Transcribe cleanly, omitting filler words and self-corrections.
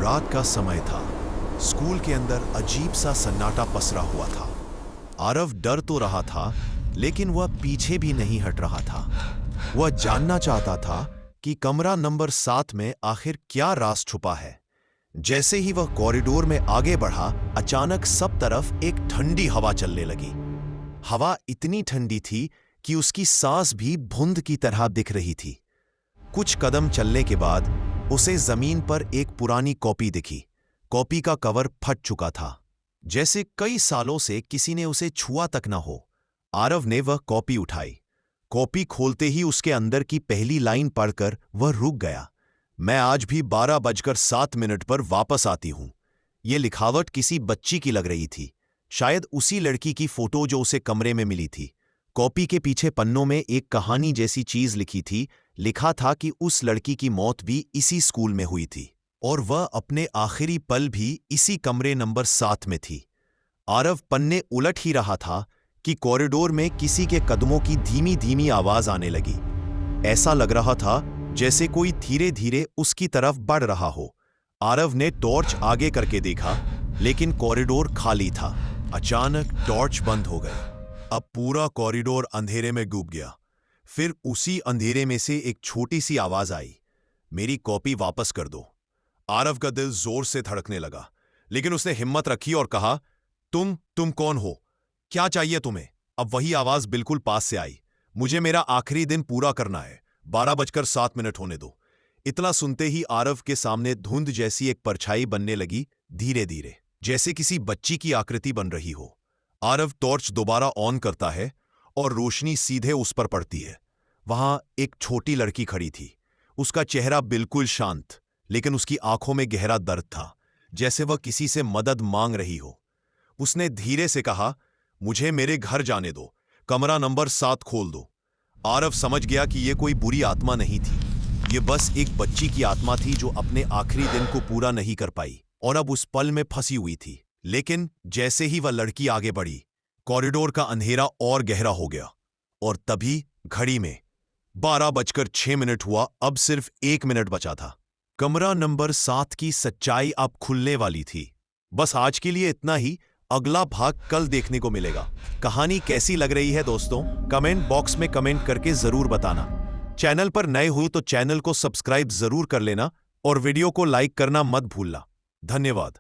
रात का समय था। स्कूल के अंदर अजीब सा सन्नाटा पसरा हुआ था। आरव डर तो रहा था, लेकिन वह पीछे भी नहीं हट रहा था। वह जानना चाहता था कि कमरा नंबर 7 में आखिर क्या राज छुपा है। जैसे ही वह कॉरिडोर में आगे बढ़ा, अचानक सब तरफ एक ठंडी हवा चलने लगी। हवा इतनी ठंडी थी कि उसकी सांस भी धुंध की तरह दिख रही थी। कुछ कदम चलने के बाद उसे जमीन पर एक पुरानी कॉपी दिखी। कॉपी का कवर फट चुका था, जैसे कई सालों से किसी ने उसे छुआ तक न हो। आरव ने वह कॉपी उठाई। कॉपी खोलते ही उसके अंदर की पहली लाइन पढ़कर वह रुक गया। मैं आज भी 12:07 पर वापस आती हूं। यह लिखावट किसी बच्ची की लग रही थी, शायद उसी लड़की की फोटो जो उसे कमरे में मिली थी। कॉपी के पीछे पन्नों में एक कहानी जैसी चीज लिखी थी। लिखा था कि उस लड़की की मौत भी इसी स्कूल में हुई थी और वह अपने आखिरी पल भी इसी कमरे नंबर 7 में थी। आरव पन्ने उलट ही रहा था कि कॉरिडोर में किसी के कदमों की धीमी धीमी आवाज आने लगी। ऐसा लग रहा था जैसे कोई धीरे धीरे उसकी तरफ बढ़ रहा हो। आरव ने टॉर्च आगे करके देखा, लेकिन कॉरिडोर खाली था। अचानक टॉर्च बंद हो गई। अब पूरा कॉरिडोर अंधेरे में डूब गया। फिर उसी अंधेरे में से एक छोटी सी आवाज आई, मेरी कॉपी वापस कर दो। आरव का दिल जोर से धड़कने लगा, लेकिन उसने हिम्मत रखी और कहा, तुम कौन हो? क्या चाहिए तुम्हें? अब वही आवाज बिल्कुल पास से आई, मुझे मेरा आखिरी दिन पूरा करना है, 12:07 होने दो। इतना सुनते ही आरव के सामने धुंध जैसी एक परछाई बनने लगी, धीरे धीरे, जैसे किसी बच्ची की आकृति बन रही हो। आरव टॉर्च दोबारा ऑन करता है और रोशनी सीधे उस पर पड़ती है। वहां एक छोटी लड़की खड़ी थी। उसका चेहरा बिल्कुल शांत, लेकिन उसकी आंखों में गहरा दर्द था, जैसे वह किसी से मदद मांग रही हो। उसने धीरे से कहा, मुझे मेरे घर जाने दो, कमरा नंबर 7 खोल दो। आरव समझ गया कि यह कोई बुरी आत्मा नहीं थी, ये बस एक बच्ची की आत्मा थी जो अपने आखिरी दिन को पूरा नहीं कर पाई और अब उस पल में फंसी हुई थी। लेकिन जैसे ही वह लड़की आगे बढ़ी, कॉरिडोर का अंधेरा और गहरा हो गया और तभी घड़ी में 12:06 हुआ। अब सिर्फ 1 मिनट बचा था। कमरा नंबर 7 की सच्चाई अब खुलने वाली थी। बस आज के लिए इतना ही। अगला भाग कल देखने को मिलेगा। कहानी कैसी लग रही है दोस्तों, कमेंट बॉक्स में कमेंट करके जरूर बताना। चैनल पर नए हो तो चैनल को सब्सक्राइब जरूर कर लेना और वीडियो को लाइक करना मत भूलना। धन्यवाद।